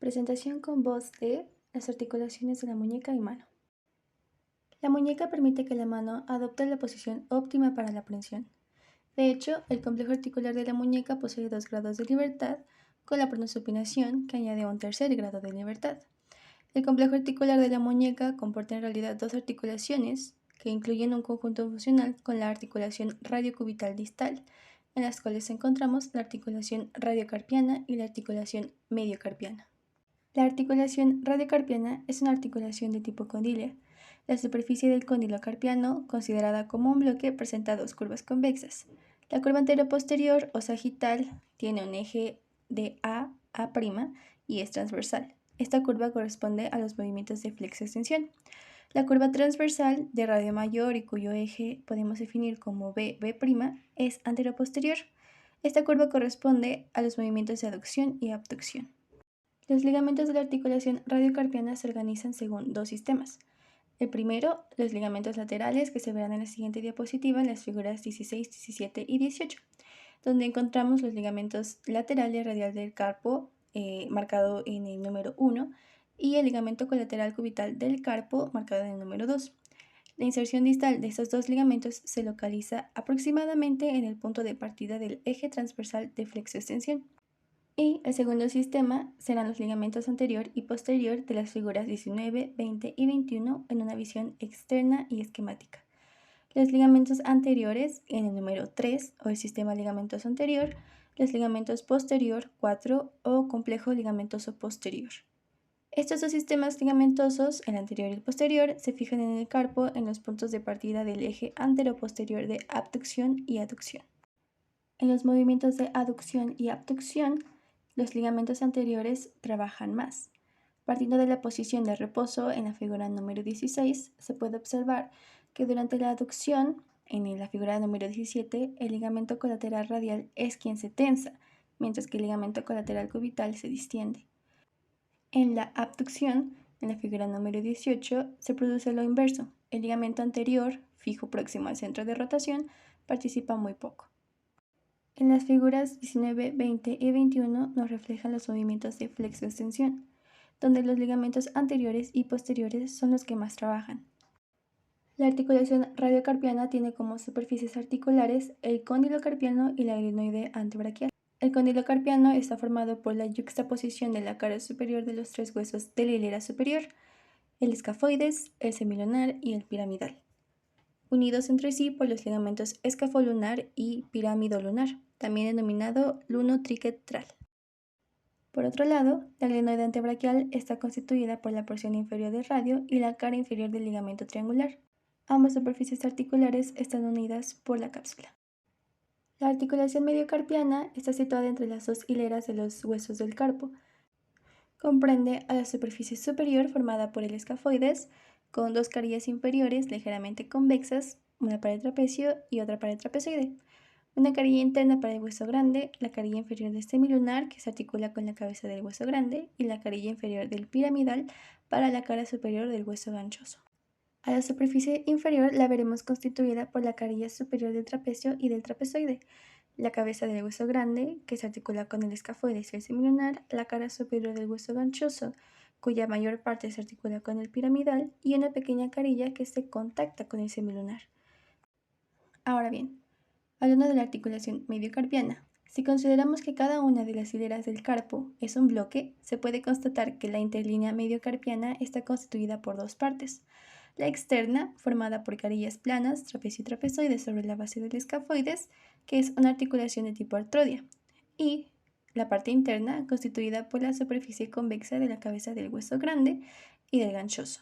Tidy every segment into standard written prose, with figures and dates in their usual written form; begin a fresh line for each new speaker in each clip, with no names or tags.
Presentación con voz de las articulaciones de la muñeca y mano. La muñeca permite que la mano adopte la posición óptima para la prensión. De hecho, el complejo articular de la muñeca posee 2 grados de libertad, con la pronosupinación que añade un tercer grado de libertad. El complejo articular de la muñeca comporta en realidad 2 articulaciones, que incluyen un conjunto funcional con la articulación radiocubital distal, en las cuales encontramos la articulación radiocarpiana y la articulación mediocarpiana. La articulación radiocarpiana es una articulación de tipo condyle. La superficie del cóndilo carpiano, considerada como un bloque, presenta 2 curvas convexas. La curva anteroposterior o sagital tiene un eje de A' y es transversal. Esta curva corresponde a los movimientos de flexo-extensión. La curva transversal de radio mayor y cuyo eje podemos definir como B' es anteroposterior. Esta curva corresponde a los movimientos de aducción y abducción. Los ligamentos de la articulación radiocarpiana se organizan según 2 sistemas. El primero, los ligamentos laterales, que se verán en la siguiente diapositiva en las figuras 16, 17 y 18, donde encontramos los ligamentos laterales radial del carpo, marcado en el número 1, y el ligamento colateral cubital del carpo, marcado en el número 2. La inserción distal de estos 2 ligamentos se localiza aproximadamente en el punto de partida del eje transversal de flexo-extensión. Y el segundo sistema serán los ligamentos anterior y posterior de las figuras 19, 20 y 21 en una visión externa y esquemática. Los ligamentos anteriores en el número 3 o el sistema ligamentoso anterior, los ligamentos posterior 4 o complejo ligamentoso posterior. Estos 2 sistemas ligamentosos, el anterior y el posterior, se fijan en el carpo en los puntos de partida del eje anteroposterior de abducción y aducción. En los movimientos de aducción y abducción, los ligamentos anteriores trabajan más. Partiendo de la posición de reposo en la figura número 16, se puede observar que durante la aducción, en la figura número 17, el ligamento colateral radial es quien se tensa, mientras que el ligamento colateral cubital se distiende. En la abducción, en la figura número 18, se produce lo inverso. El ligamento anterior, fijo próximo al centro de rotación, participa muy poco. En las figuras 19, 20 y 21 nos reflejan los movimientos de flexo-extensión, donde los ligamentos anteriores y posteriores son los que más trabajan. La articulación radiocarpiana tiene como superficies articulares el cóndilo carpiano y la glenoide antebraquial. El cóndilo carpiano está formado por la yuxtaposición de la cara superior de los 3 huesos de la hilera superior, el escafoides, el semilunar y el piramidal, unidos entre sí por los ligamentos escafolunar y piramidolunar, también denominado lunotriquetral. Por otro lado, la glenoide antebraquial está constituida por la porción inferior del radio y la cara inferior del ligamento triangular. Ambas superficies articulares están unidas por la cápsula. La articulación mediocarpiana está situada entre las 2 hileras de los huesos del carpo. Comprende a la superficie superior formada por el escafoides, con 2 carillas inferiores ligeramente convexas, una para el trapecio y otra para el trapezoide. Una carilla interna para el hueso grande, la carilla inferior del semilunar que se articula con la cabeza del hueso grande y la carilla inferior del piramidal para la cara superior del hueso ganchoso. A la superficie inferior la veremos constituida por la carilla superior del trapecio y del trapezoide, la cabeza del hueso grande, que se articula con el escafoides y el semilunar, la cara superior del hueso ganchoso, cuya mayor parte se articula con el piramidal, y una pequeña carilla que se contacta con el semilunar. Ahora bien, hablando de la articulación mediocarpiana, si consideramos que cada una de las hileras del carpo es un bloque, se puede constatar que la interlínea mediocarpiana está constituida por 2 partes. La externa, formada por carillas planas, trapecio y trapezoide sobre la base del escafoides, que es una articulación de tipo artrodia, y la parte interna, constituida por la superficie convexa de la cabeza del hueso grande y del ganchoso.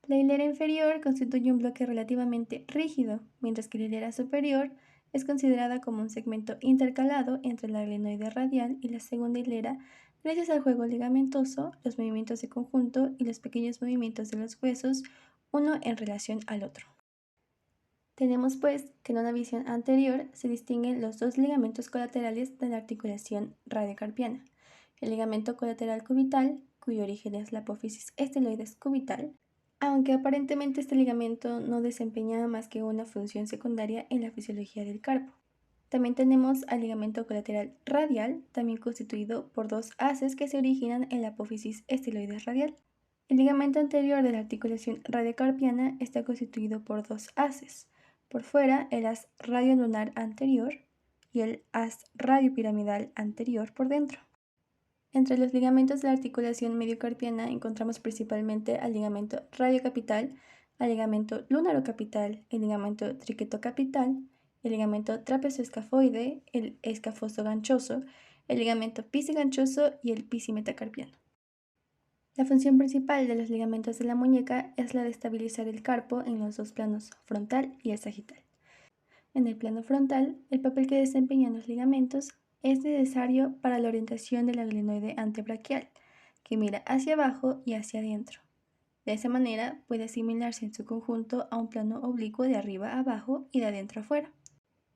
La hilera inferior constituye un bloque relativamente rígido, mientras que la hilera superior es considerada como un segmento intercalado entre la glenoide radial y la segunda hilera gracias al juego ligamentoso, los movimientos de conjunto y los pequeños movimientos de los huesos uno en relación al otro. Tenemos pues que en una visión anterior se distinguen los 2 ligamentos colaterales de la articulación radiocarpiana, el ligamento colateral cubital, cuyo origen es la apófisis esteloides cubital, aunque aparentemente este ligamento no desempeña más que una función secundaria en la fisiología del carpo. También tenemos al ligamento colateral radial, también constituido por dos haces que se originan en la apófisis esteloides radial. El ligamento anterior de la articulación radiocarpiana está constituido por dos haces. Por fuera, el haz radiolunar anterior y el haz radiopiramidal anterior por dentro. Entre los ligamentos de la articulación mediocarpiana encontramos principalmente al ligamento radiocapital, al ligamento lunarocapital, el ligamento triquetocapital, el ligamento trapezoescafoide, el escafoso ganchoso, el ligamento pisiganchoso y el pisimetacarpiano. La función principal de los ligamentos de la muñeca es la de estabilizar el carpo en los dos planos frontal y el sagital. En el plano frontal, el papel que desempeñan los ligamentos es necesario para la orientación del glenoide antebraquial, que mira hacia abajo y hacia adentro. De esa manera puede asimilarse en su conjunto a un plano oblicuo de arriba a abajo y de adentro a afuera.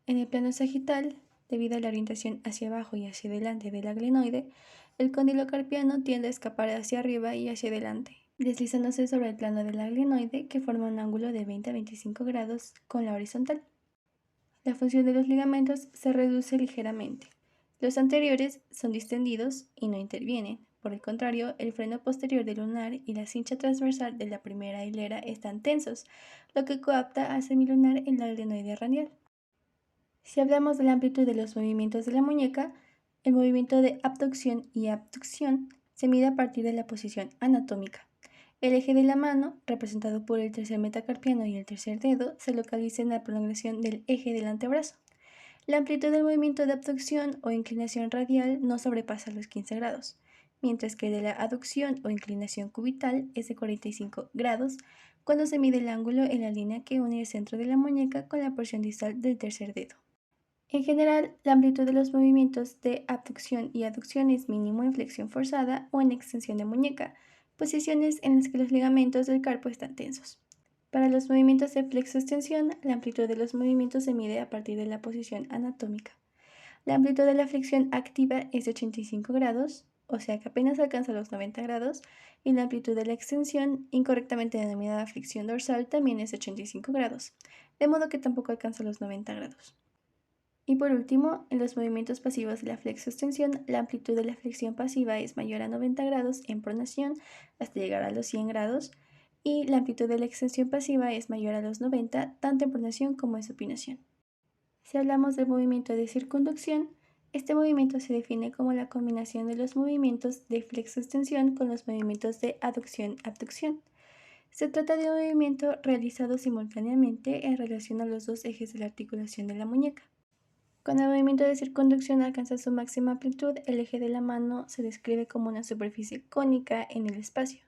En el plano sagital, debido a la orientación hacia abajo y hacia adelante del glenoide, el cóndilo carpiano tiende a escapar hacia arriba y hacia adelante, deslizándose sobre el plano del glenoide que forma un ángulo de 20 a 25 grados con la horizontal. La función de los ligamentos se reduce ligeramente. Los anteriores son distendidos y no intervienen. Por el contrario, el freno posterior del lunar y la cincha transversal de la primera hilera están tensos, lo que coapta al semilunar en la glenoide radial. Si hablamos de la amplitud de los movimientos de la muñeca, el movimiento de abducción y abducción se mide a partir de la posición anatómica. El eje de la mano, representado por el tercer metacarpiano y el tercer dedo, se localiza en la prolongación del eje del antebrazo. La amplitud del movimiento de abducción o inclinación radial no sobrepasa los 15 grados, mientras que el de la aducción o inclinación cubital es de 45 grados cuando se mide el ángulo en la línea que une el centro de la muñeca con la porción distal del tercer dedo. En general, la amplitud de los movimientos de abducción y aducción es mínimo en flexión forzada o en extensión de muñeca, posiciones en las que los ligamentos del carpo están tensos. Para los movimientos de flexo-extensión, la amplitud de los movimientos se mide a partir de la posición anatómica. La amplitud de la flexión activa es de 85 grados, o sea que apenas alcanza los 90 grados, y la amplitud de la extensión, incorrectamente denominada flexión dorsal, también es de 85 grados, de modo que tampoco alcanza los 90 grados. Y por último, en los movimientos pasivos de la flexo-extensión, la amplitud de la flexión pasiva es mayor a 90 grados en pronación hasta llegar a los 100 grados, y la amplitud de la extensión pasiva es mayor a los 90 tanto en pronación como en supinación. Si hablamos del movimiento de circunducción, este movimiento se define como la combinación de los movimientos de flexo-extensión con los movimientos de aducción-abducción. Se trata de un movimiento realizado simultáneamente en relación a los dos ejes de la articulación de la muñeca. Cuando el movimiento de circunducción alcanza su máxima amplitud, el eje de la mano se describe como una superficie cónica en el espacio.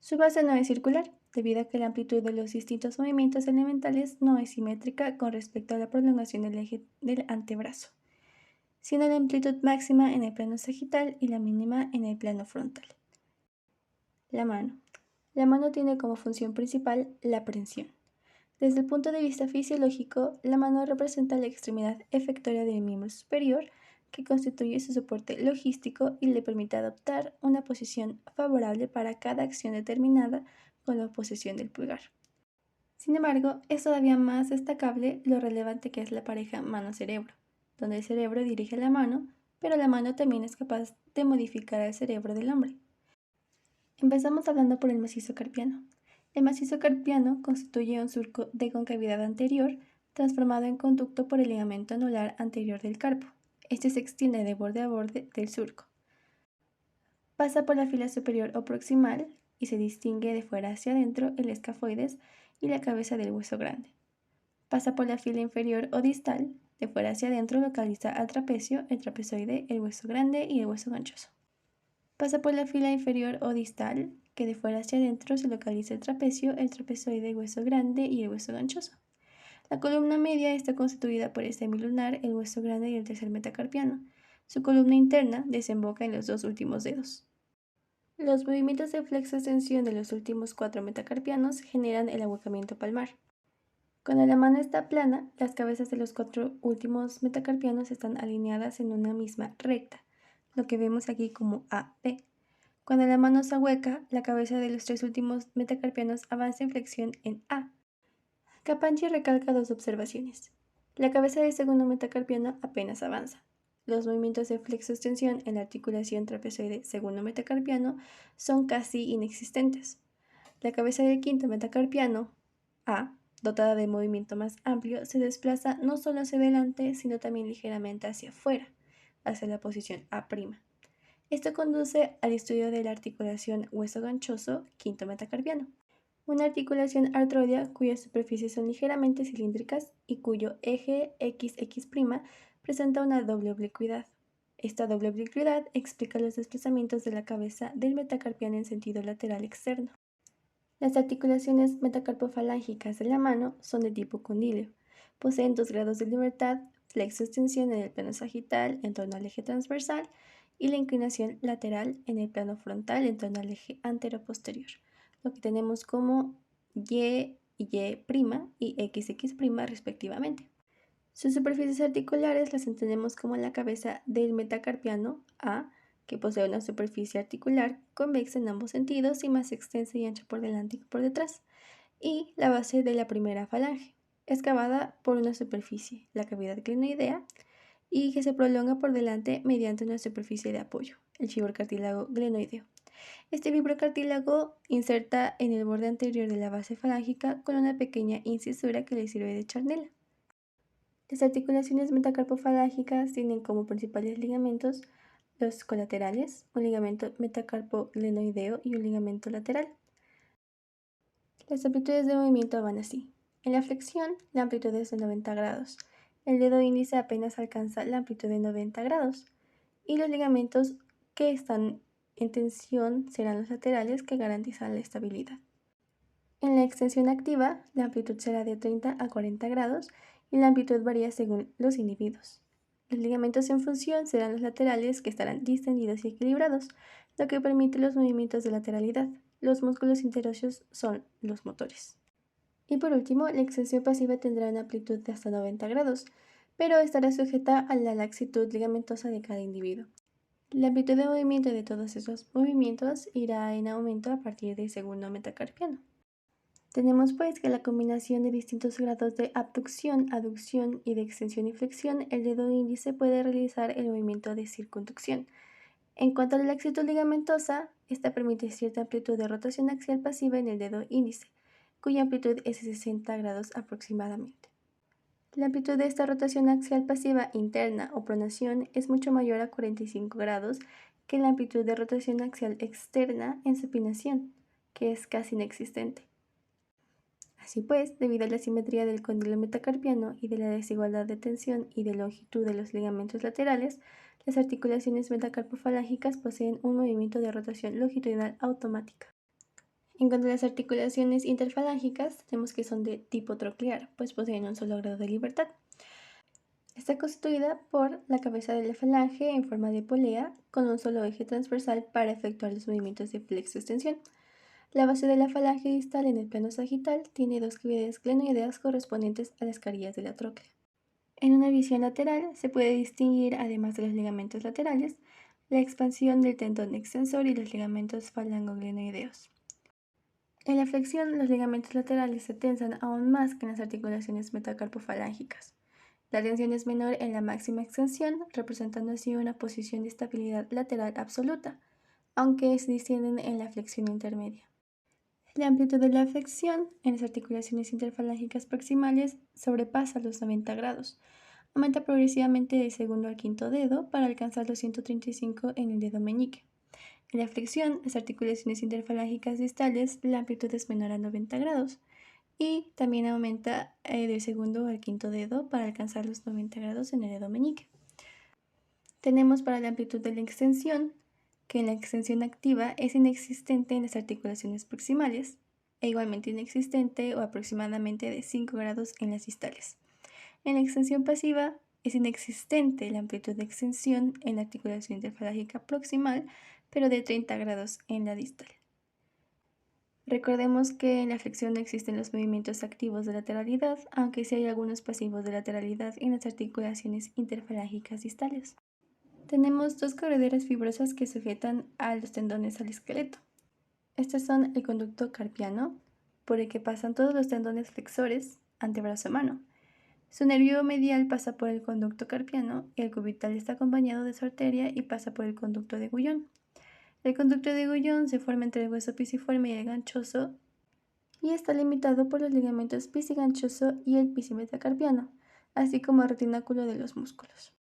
Su base no es circular, debido a que la amplitud de los distintos movimientos elementales no es simétrica con respecto a la prolongación del eje del antebrazo, siendo la amplitud máxima en el plano sagital y la mínima en el plano frontal. La mano. La mano tiene como función principal la prensión. Desde el punto de vista fisiológico, la mano representa la extremidad efectoria del miembro superior que constituye su soporte logístico y le permite adoptar una posición favorable para cada acción determinada con la oposición del pulgar. Sin embargo, es todavía más destacable lo relevante que es la pareja mano-cerebro, donde el cerebro dirige la mano, pero la mano también es capaz de modificar al cerebro del hombre. Empezamos hablando por el macizo carpiano. El macizo carpiano constituye un surco de concavidad anterior transformado en conducto por el ligamento anular anterior del carpo. Este se extiende de borde a borde del surco. Pasa por la fila superior o proximal y se distingue de fuera hacia adentro el escafoides y la cabeza del hueso grande. Pasa por la fila inferior o distal, de fuera hacia adentro localiza al trapecio, el trapezoide, el hueso grande y el hueso ganchoso. Pasa por la fila inferior o distal, que de fuera hacia adentro se localiza el trapecio, el trapezoide, el hueso grande y el hueso ganchoso. La columna media está constituida por el semilunar, el hueso grande y el tercer metacarpiano. Su columna interna desemboca en los dos últimos dedos. Los movimientos de flexo-extensión de los últimos 4 metacarpianos generan el ahuecamiento palmar. Cuando la mano está plana, las cabezas de los 4 últimos metacarpianos están alineadas en una misma recta, lo que vemos aquí como AP. Cuando la mano se ahueca, la cabeza de los 3 últimos metacarpianos avanza en flexión en A. Capanchi recalca dos observaciones. La cabeza del segundo metacarpiano apenas avanza. Los movimientos de flexo-extensión en la articulación trapezoide segundo metacarpiano son casi inexistentes. La cabeza del quinto metacarpiano, A, dotada de movimiento más amplio, se desplaza no solo hacia adelante, sino también ligeramente hacia afuera, hacia la posición A'. Esto conduce al estudio de la articulación hueso ganchoso quinto metacarpiano, una articulación artroidea cuyas superficies son ligeramente cilíndricas y cuyo eje XX' presenta una doble oblicuidad. Esta doble oblicuidad explica los desplazamientos de la cabeza del metacarpiano en sentido lateral externo. Las articulaciones metacarpofalángicas de la mano son de tipo condileo. Poseen 2 grados de libertad, flexo-extensión en el plano sagital en torno al eje transversal y la inclinación lateral en el plano frontal en torno al eje antero-posterior, lo que tenemos como Y, Y' y XX' respectivamente. Sus superficies articulares las entendemos como la cabeza del metacarpiano A, que posee una superficie articular convexa en ambos sentidos y más extensa y ancha por delante que por detrás, y la base de la primera falange, excavada por una superficie, la cavidad glenoidea, y que se prolonga por delante mediante una superficie de apoyo, el fibrocartílago glenoideo. Este fibrocartílago inserta en el borde anterior de la base falángica con una pequeña incisura que le sirve de charnela. Las articulaciones metacarpofalángicas tienen como principales ligamentos los colaterales, un ligamento metacarpoglenoideo y un ligamento lateral. Las amplitudes de movimiento van así. En la flexión, la amplitud es de 90 grados. El dedo índice apenas alcanza la amplitud de 90 grados. Y los ligamentos que están en tensión serán los laterales que garantizan la estabilidad. En la extensión activa, la amplitud será de 30 a 40 grados y la amplitud varía según los individuos. Los ligamentos en función serán los laterales que estarán distendidos y equilibrados, lo que permite los movimientos de lateralidad. Los músculos interóseos son los motores. Y por último, la extensión pasiva tendrá una amplitud de hasta 90 grados, pero estará sujeta a la laxitud ligamentosa de cada individuo. La amplitud de movimiento de todos esos movimientos irá en aumento a partir del segundo metacarpiano. Tenemos pues que la combinación de distintos grados de abducción, aducción y de extensión y flexión, el dedo índice puede realizar el movimiento de circunducción. En cuanto a la laxitud ligamentosa, esta permite cierta amplitud de rotación axial pasiva en el dedo índice, cuya amplitud es de 60 grados aproximadamente. La amplitud de esta rotación axial pasiva interna o pronación es mucho mayor a 45 grados que la amplitud de rotación axial externa en supinación, que es casi inexistente. Así pues, debido a la simetría del cóndilo metacarpiano y de la desigualdad de tensión y de longitud de los ligamentos laterales, las articulaciones metacarpofalángicas poseen un movimiento de rotación longitudinal automática. En cuanto a las articulaciones interfalángicas, tenemos que son de tipo troclear, pues poseen un solo grado de libertad. Está constituida por la cabeza de la falange en forma de polea, con un solo eje transversal para efectuar los movimientos de flexo-extensión. La base de la falange distal en el plano sagital tiene 2 cavidades glenoideas correspondientes a las carillas de la tróclea. En una visión lateral se puede distinguir, además de los ligamentos laterales, la expansión del tendón extensor y los ligamentos falangoglenoideos. En la flexión, los ligamentos laterales se tensan aún más que en las articulaciones metacarpofalángicas. La tensión es menor en la máxima extensión, representando así una posición de estabilidad lateral absoluta, aunque se distienden en la flexión intermedia. La amplitud de la flexión en las articulaciones interfalángicas proximales sobrepasa los 90 grados. Aumenta progresivamente del segundo al quinto dedo para alcanzar los 135 en el dedo meñique. En la flexión, las articulaciones interfalángicas distales, la amplitud es menor a 90 grados y también aumenta del segundo al quinto dedo para alcanzar los 90 grados en el dedo meñique. Tenemos para la amplitud de la extensión que en la extensión activa es inexistente en las articulaciones proximales e igualmente inexistente o aproximadamente de 5 grados en las distales. En la extensión pasiva es inexistente la amplitud de extensión en la articulación interfalángica proximal, pero de 30 grados en la distal. Recordemos que en la flexión no existen los movimientos activos de lateralidad, aunque sí hay algunos pasivos de lateralidad en las articulaciones interfalángicas distales. Tenemos 2 correderas fibrosas que sujetan a los tendones al esqueleto. Estos son el conducto carpiano, por el que pasan todos los tendones flexores, antebrazo mano, Su nervio medial pasa por el conducto carpiano y el cubital está acompañado de su arteria y pasa por el conducto de Guyon. El conducto de Guyon se forma entre el hueso pisiforme y el ganchoso y está limitado por los ligamentos pisiganchoso y el pisimetacarpiano, así como el retináculo de los músculos.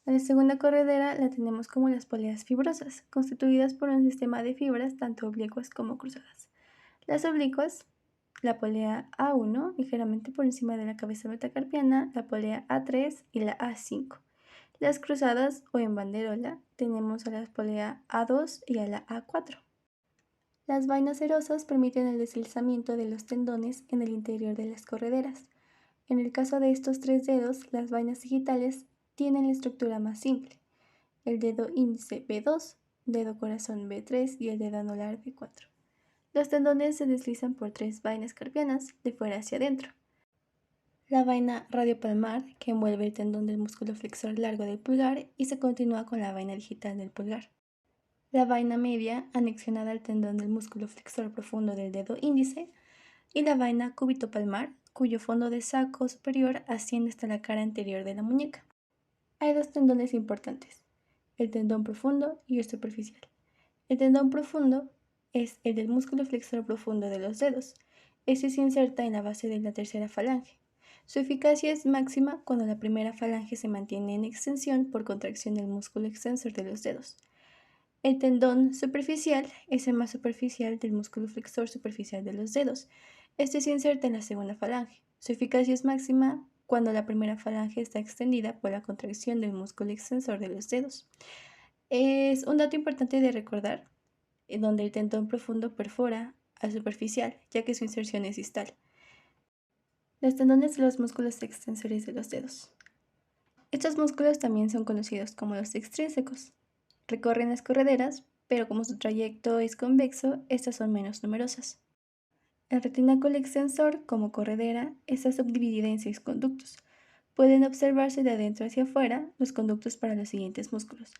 A la segunda corredera la tenemos como las poleas fibrosas, constituidas por un sistema de fibras tanto oblicuas como cruzadas. Las oblicuas, la polea A1, ligeramente por encima de la cabeza metacarpiana, la polea A3 y la A5. Las cruzadas o en banderola tenemos a la polea A2 y a la A4. Las vainas serosas permiten el deslizamiento de los tendones en el interior de las correderas. En el caso de estos tres dedos, las vainas digitales tienen la estructura más simple: el dedo índice B2, dedo corazón B3 y el dedo anular B4. Los tendones se deslizan por tres vainas carpianas, de fuera hacia adentro. La vaina radiopalmar, que envuelve el tendón del músculo flexor largo del pulgar y se continúa con la vaina digital del pulgar. La vaina media, anexionada al tendón del músculo flexor profundo del dedo índice. Y la vaina cúbito-palmar, cuyo fondo de saco superior asciende hasta la cara anterior de la muñeca. Hay dos tendones importantes: el tendón profundo y el superficial. El tendón profundo es el del músculo flexor profundo de los dedos. Este se inserta en la base de la tercera falange. Su eficacia es máxima cuando la primera falange se mantiene en extensión por contracción del músculo extensor de los dedos. El tendón superficial es el más superficial del músculo flexor superficial de los dedos. Este se inserta en la segunda falange. Su eficacia es máxima cuando la primera falange está extendida por la contracción del músculo extensor de los dedos. Es un dato importante de recordar, en donde el tendón profundo perfora al superficial, ya que su inserción es distal. Los tendones de los músculos extensores de los dedos. Estos músculos también son conocidos como los extrínsecos. Recorren las correderas, pero como su trayecto es convexo, estas son menos numerosas. El retináculo extensor, como corredera, está subdividida en 6 conductos. Pueden observarse de adentro hacia afuera los conductos para los siguientes músculos.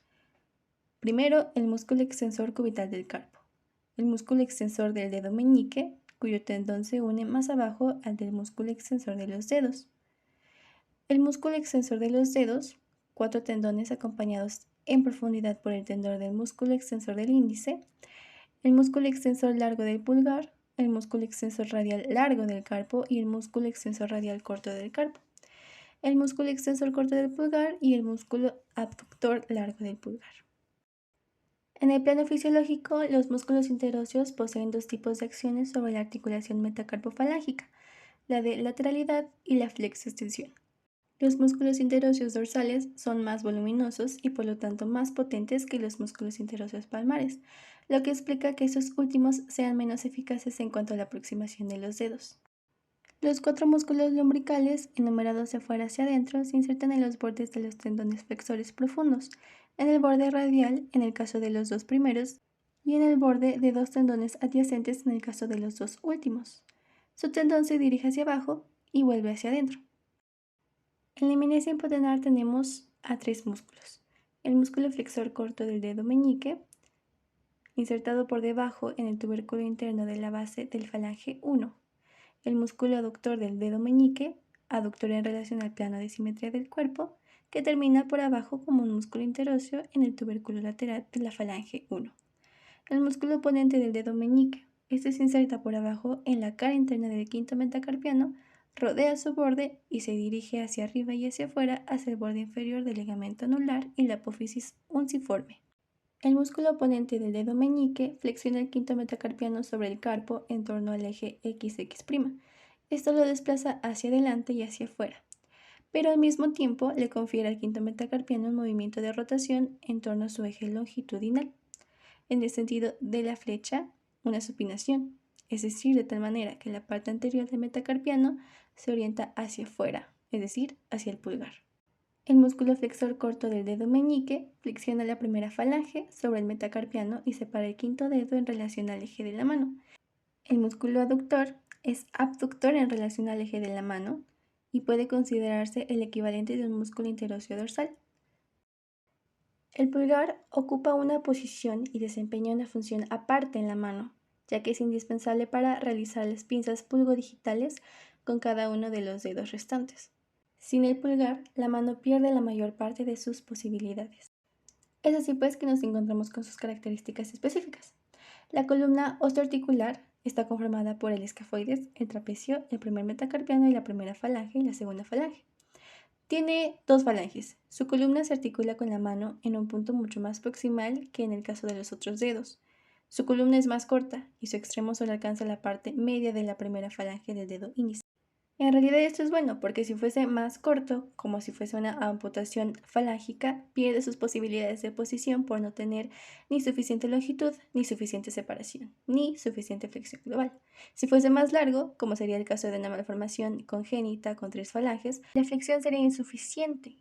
Primero, el músculo extensor cubital del carpo, el músculo extensor del dedo meñique, cuyo tendón se une más abajo al del músculo extensor de los dedos. El músculo extensor de los dedos, 4 tendones acompañados en profundidad por el tendón del músculo extensor del índice, el músculo extensor largo del pulgar, el músculo extensor radial largo del carpo y el músculo extensor radial corto del carpo, el músculo extensor corto del pulgar y el músculo abductor largo del pulgar. En el plano fisiológico, los músculos interóseos poseen dos tipos de acciones sobre la articulación metacarpofalángica, la de lateralidad y la flexoextensión. Los músculos interóseos dorsales son más voluminosos y por lo tanto más potentes que los músculos interóseos palmares, lo que explica que estos últimos sean menos eficaces en cuanto a la aproximación de los dedos. Los 4 músculos lumbricales, enumerados de afuera hacia adentro, se insertan en los bordes de los tendones flexores profundos, en el borde radial en el caso de los dos primeros y en el borde de 2 tendones adyacentes en el caso de los dos últimos. Su tendón se dirige hacia abajo y vuelve hacia adentro. En la eminencia hipotenar tenemos a 3 músculos: el músculo flexor corto del dedo meñique, insertado por debajo en el tubérculo interno de la base del falange 1, el músculo aductor del dedo meñique, aductor en relación al plano de simetría del cuerpo, que termina por abajo como un músculo interóseo en el tubérculo lateral de la falange 1, el músculo oponente del dedo meñique. Este se inserta por abajo en la cara interna del quinto metacarpiano, rodea su borde y se dirige hacia arriba y hacia afuera hacia el borde inferior del ligamento anular y la apófisis unciforme. El músculo oponente del dedo meñique flexiona el quinto metacarpiano sobre el carpo en torno al eje XX'. Esto lo desplaza hacia adelante y hacia afuera, pero al mismo tiempo le confiere al quinto metacarpiano un movimiento de rotación en torno a su eje longitudinal. En el sentido de la flecha, una supinación, es decir, de tal manera que la parte anterior del metacarpiano se orienta hacia afuera, es decir, hacia el pulgar. El músculo flexor corto del dedo meñique flexiona la primera falange sobre el metacarpiano y separa el quinto dedo en relación al eje de la mano. El músculo aductor es abductor en relación al eje de la mano y puede considerarse el equivalente de un músculo interóseo dorsal. El pulgar ocupa una posición y desempeña una función aparte en la mano, ya que es indispensable para realizar las pinzas pulgodigitales con cada uno de los dedos restantes. Sin el pulgar, la mano pierde la mayor parte de sus posibilidades. Es así pues que nos encontramos con sus características específicas. La columna osteoarticular está conformada por el escafoides, el trapecio, el primer metacarpiano y la primera falange y la segunda falange. Tiene dos falanges. Su columna se articula con la mano en un punto mucho más proximal que en el caso de los otros dedos. Su columna es más corta y su extremo solo alcanza la parte media de la primera falange del dedo índice. En realidad esto es bueno porque si fuese más corto, como si fuese una amputación falángica, pierde sus posibilidades de posición por no tener ni suficiente longitud, ni suficiente separación, ni suficiente flexión global. Si fuese más largo, como sería el caso de una malformación congénita con 3 falanges, la flexión sería insuficiente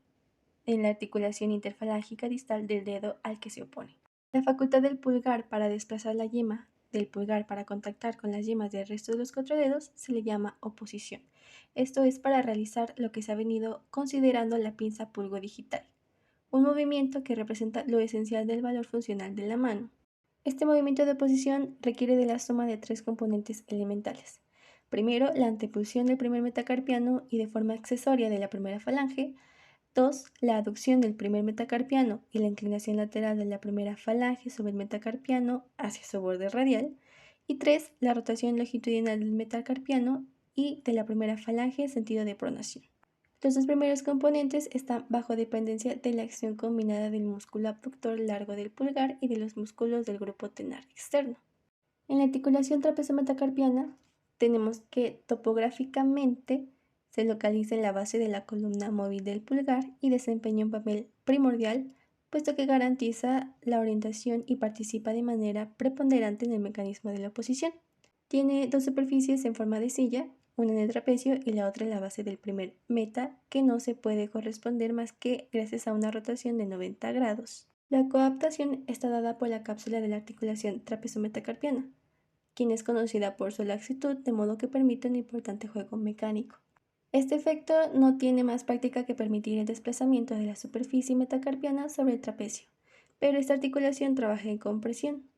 en la articulación interfalángica distal del dedo al que se opone. La facultad del pulgar para desplazar la yema del pulgar para contactar con las yemas del resto de los 4 dedos se le llama oposición. Esto es para realizar lo que se ha venido considerando la pinza pulgo-digital, un movimiento que representa lo esencial del valor funcional de la mano. Este movimiento de oposición requiere de la suma de 3 componentes elementales. Primero, la antepulsión del primer metacarpiano y de forma accesoria de la primera falange. 2. La aducción del primer metacarpiano y la inclinación lateral de la primera falange sobre el metacarpiano hacia su borde radial. Y 3. La rotación longitudinal del metacarpiano y de la primera falange en sentido de pronación. Los dos primeros componentes están bajo dependencia de la acción combinada del músculo abductor largo del pulgar y de los músculos del grupo tenar externo. En la articulación trapezo-metacarpiana tenemos que topográficamente se localiza en la base de la columna móvil del pulgar y desempeña un papel primordial, puesto que garantiza la orientación y participa de manera preponderante en el mecanismo de la oposición. Tiene dos superficies en forma de silla, una en el trapecio y la otra en la base del primer meta, que no se puede corresponder más que gracias a una rotación de 90 grados. La coaptación está dada por la cápsula de la articulación trapezo-metacarpiana, quien es conocida por su laxitud, de modo que permite un importante juego mecánico. Este efecto no tiene más práctica que permitir el desplazamiento de la superficie metacarpiana sobre el trapecio, pero esta articulación trabaja en compresión,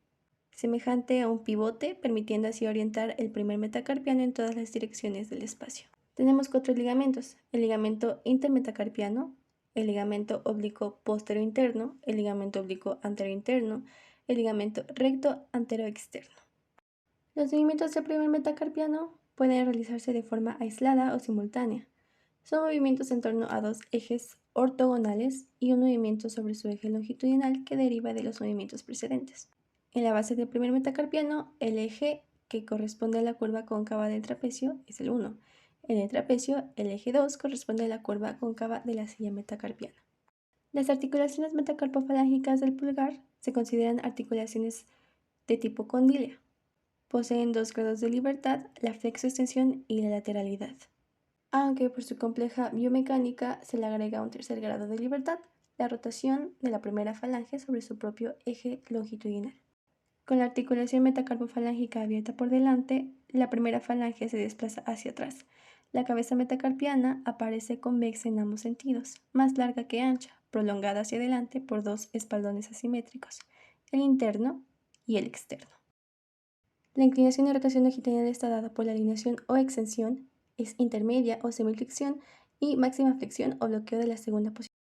semejante a un pivote, permitiendo así orientar el primer metacarpiano en todas las direcciones del espacio. Tenemos 4 ligamentos: el ligamento intermetacarpiano, el ligamento oblicuo postero interno, el ligamento oblicuo antero interno, el ligamento recto antero externo. Los movimientos del primer metacarpiano pueden realizarse de forma aislada o simultánea. Son movimientos en torno a dos ejes ortogonales y un movimiento sobre su eje longitudinal que deriva de los movimientos precedentes. En la base del primer metacarpiano, el eje que corresponde a la curva cóncava del trapecio es el 1. En el trapecio, el eje 2 corresponde a la curva cóncava de la silla metacarpiana. Las articulaciones metacarpofalángicas del pulgar se consideran articulaciones de tipo condilea. Poseen 2 grados de libertad, la flexoextensión y la lateralidad, aunque por su compleja biomecánica se le agrega un tercer grado de libertad, la rotación de la primera falange sobre su propio eje longitudinal. Con la articulación metacarpofalángica abierta por delante, la primera falange se desplaza hacia atrás. La cabeza metacarpiana aparece convexa en ambos sentidos, más larga que ancha, prolongada hacia adelante por 2 espaldones asimétricos, el interno y el externo. La inclinación y rotación longitudinal está dada por la alineación o extensión, es intermedia o semiflexión y máxima flexión o bloqueo de la segunda posición.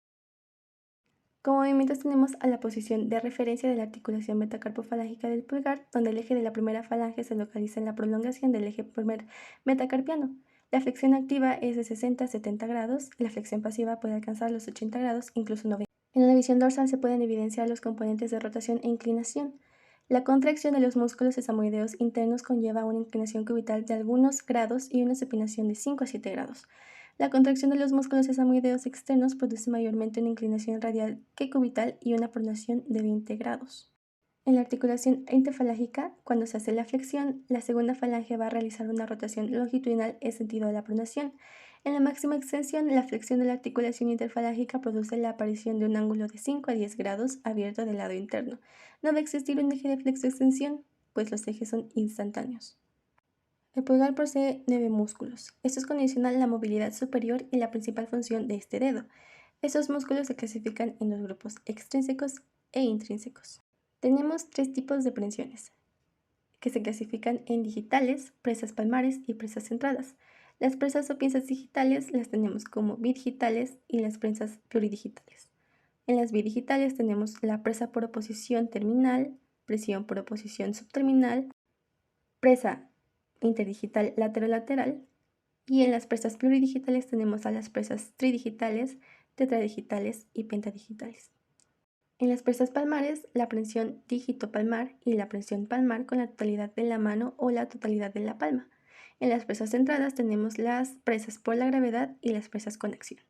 Como movimientos tenemos a la posición de referencia de la articulación metacarpofalángica del pulgar, donde el eje de la primera falange se localiza en la prolongación del eje primer metacarpiano. La flexión activa es de 60 a 70 grados, la flexión pasiva puede alcanzar los 80 grados, incluso 90. En la visión dorsal se pueden evidenciar los componentes de rotación e inclinación. La contracción de los músculos sesamoideos internos conlleva una inclinación cubital de algunos grados y una supinación de 5 a 7 grados. La contracción de los músculos sesamoideos externos produce mayormente una inclinación radial que cubital y una pronación de 20 grados. En la articulación interfalángica, cuando se hace la flexión, la segunda falange va a realizar una rotación longitudinal en sentido de la pronación. En la máxima extensión, la flexión de la articulación interfalángica produce la aparición de un ángulo de 5 a 10 grados abierto del lado interno. No va a existir un eje de flexo-extensión, pues los ejes son instantáneos. El pulgar posee 9 músculos. Esto es condicional a la movilidad superior y la principal función de este dedo. Estos músculos se clasifican en los grupos extrínsecos e intrínsecos. Tenemos 3 tipos de prensiones, que se clasifican en digitales, presas palmares y presas centradas. Las presas o piezas digitales las tenemos como bidigitales y las presas pluridigitales. En las bidigitales tenemos la presa por oposición terminal, presión por oposición subterminal, presa interdigital lateral-lateral, y en las presas pluridigitales tenemos a las presas tridigitales, tetradigitales y pentadigitales. En las presas palmares, la presión dígito-palmar y la presión palmar con la totalidad de la mano o la totalidad de la palma. En las presas centradas tenemos las presas por la gravedad y las presas con acción.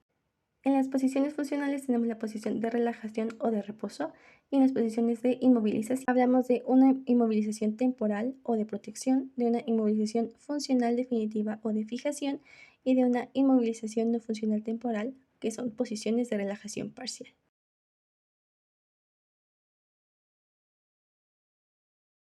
En las posiciones funcionales tenemos la posición de relajación o de reposo, y en las posiciones de inmovilización hablamos de una inmovilización temporal o de protección, de una inmovilización funcional definitiva o de fijación y de una inmovilización no funcional temporal, que son posiciones de relajación parcial.